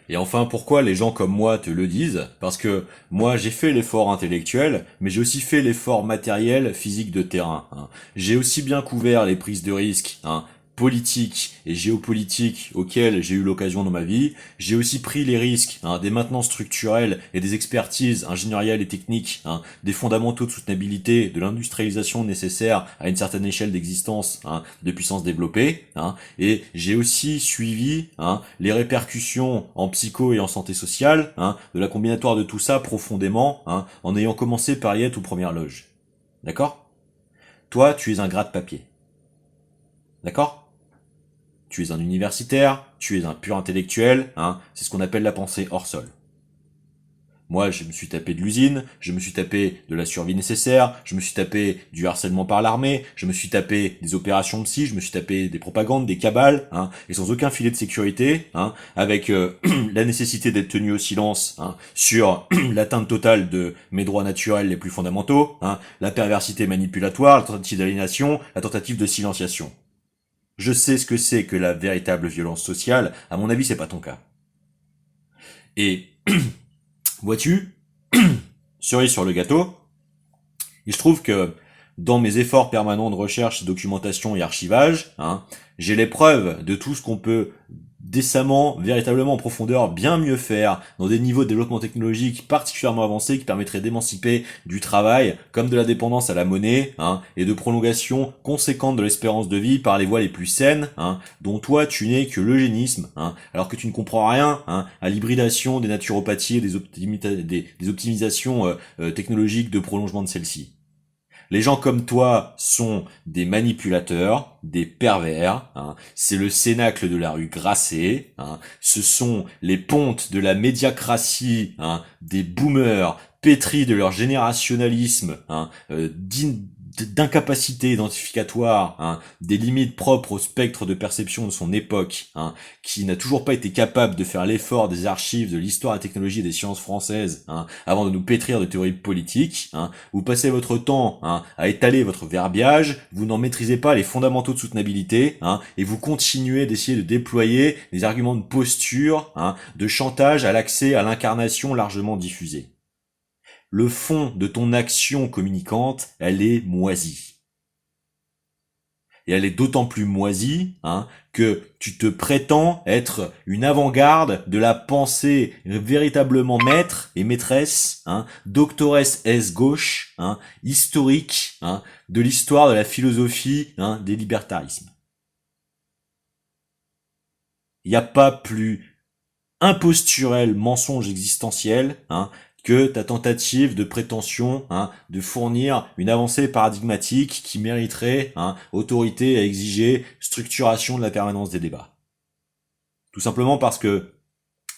Et enfin, pourquoi les gens comme moi te le disent? Parce que moi, j'ai fait l'effort intellectuel, mais j'ai aussi fait l'effort matériel, physique de terrain, hein. J'ai aussi bien couvert les prises de risques, hein, politiques et géopolitiques auxquelles j'ai eu l'occasion dans ma vie. J'ai aussi pris les risques, hein, des maintenances structurelles et des expertises ingénierielles et techniques, hein, des fondamentaux de soutenabilité, de l'industrialisation nécessaire à une certaine échelle d'existence, hein, de puissance développée, hein, et j'ai aussi suivi, hein, les répercussions en psycho et en santé sociale, hein, de la combinatoire de tout ça profondément, hein, en ayant commencé par y être aux premières loges. D'accord? Toi, tu es un gras de papier. D'accord? Tu es un universitaire, tu es un pur intellectuel, hein, c'est ce qu'on appelle la pensée hors sol. Moi, je me suis tapé de l'usine, je me suis tapé de la survie nécessaire, je me suis tapé du harcèlement par l'armée, je me suis tapé des opérations psy, je me suis tapé des propagandes, des cabales, hein, et sans aucun filet de sécurité, hein, avec la nécessité d'être tenu au silence, hein, sur l'atteinte totale de mes droits naturels les plus fondamentaux, hein, la perversité manipulatoire, la tentative d'aliénation, la tentative de silenciation. Je sais ce que c'est que la véritable violence sociale, à mon avis, c'est pas ton cas. Et vois-tu, cerise sur le gâteau, il se trouve que dans mes efforts permanents de recherche, documentation et archivage, hein, j'ai les preuves de tout ce qu'on peut décemment, véritablement en profondeur, bien mieux faire dans des niveaux de développement technologique particulièrement avancés qui permettraient d'émanciper du travail comme de la dépendance à la monnaie, hein, et de prolongation conséquente de l'espérance de vie par les voies les plus saines, hein, dont toi tu n'es que l'eugénisme, hein, alors que tu ne comprends rien, hein, à l'hybridation des naturopathies et des optimisations technologiques de prolongement de celles-ci. Les gens comme toi sont des manipulateurs, des pervers, hein. C'est le cénacle de la rue Grasset, hein. Ce sont les pontes de la médiacratie, hein, des boomers pétris de leur générationnalisme, hein, d'incapacité identificatoire, hein, des limites propres au spectre de perception de son époque, hein, qui n'a toujours pas été capable de faire l'effort des archives de l'histoire, de la technologie et des sciences françaises, hein, avant de nous pétrir de théories politiques, hein. Vous passez votre temps, hein, à étaler votre verbiage, vous n'en maîtrisez pas les fondamentaux de soutenabilité, hein, et vous continuez d'essayer de déployer des arguments de posture, hein, de chantage à l'accès à l'incarnation largement diffusée. Le fond de ton action communicante, elle est moisie. Et elle est d'autant plus moisie, hein, que tu te prétends être une avant-garde de la pensée véritablement maître et maîtresse, hein, doctoresse S gauche, hein, historique, hein, de l'histoire de la philosophie, hein, des libertarismes. Il n'y a pas plus imposturel mensonge existentiel, hein, que ta tentative de prétention, hein, de fournir une avancée paradigmatique qui mériterait, hein, autorité à exiger structuration de la permanence des débats. Tout simplement parce que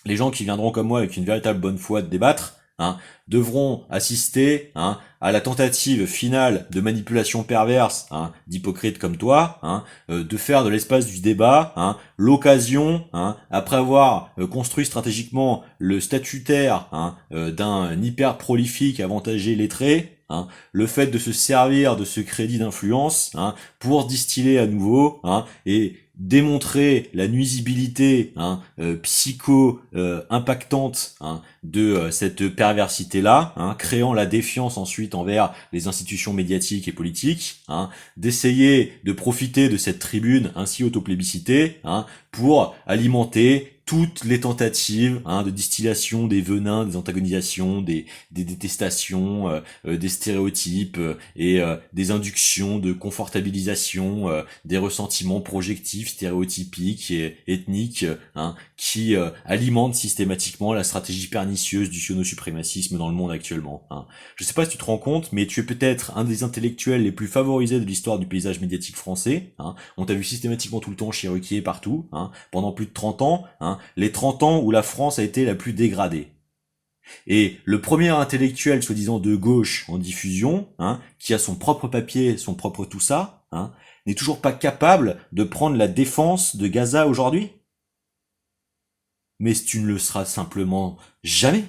les gens qui viendront comme moi avec une véritable bonne foi de débattre, hein, devront assister, hein, à la tentative finale de manipulation perverse, hein, d'hypocrites comme toi, hein, de faire de l'espace du débat, hein, l'occasion, hein, après avoir construit stratégiquement le statutaire, hein, d'un hyper prolifique avantagé lettré, hein, le fait de se servir de ce crédit d'influence, hein, pour distiller à nouveau, hein, et démontrer la nuisibilité, hein, psycho impactante, hein, de cette perversité là, hein, créant la défiance ensuite envers les institutions médiatiques et politiques, hein, d'essayer de profiter de cette tribune ainsi autoplébiscitée, hein, pour alimenter toutes les tentatives, hein, de distillation des venins, des antagonisations, des détestations, des stéréotypes, et des inductions de confortabilisation, des ressentiments projectifs, stéréotypiques et ethniques, hein, qui alimentent systématiquement la stratégie pernicieuse du siono-suprémacisme dans le monde actuellement, hein. Je sais pas si tu te rends compte, mais tu es peut-être un des intellectuels les plus favorisés de l'histoire du paysage médiatique français, hein. On t'a vu systématiquement tout le temps chez Ruquier partout, hein, pendant plus de 30 ans, hein, les 30 ans où la France a été la plus dégradée. Et le premier intellectuel soi-disant de gauche en diffusion, hein, qui a son propre papier, son propre tout ça, hein, n'est toujours pas capable de prendre la défense de Gaza aujourd'hui. Mais tu ne le seras simplement jamais.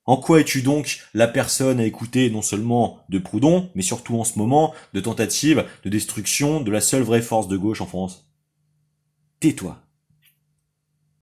En quoi es-tu donc la personne à écouter non seulement de Proudhon, mais surtout en ce moment de tentative de destruction de la seule vraie force de gauche en France? Tais-toi.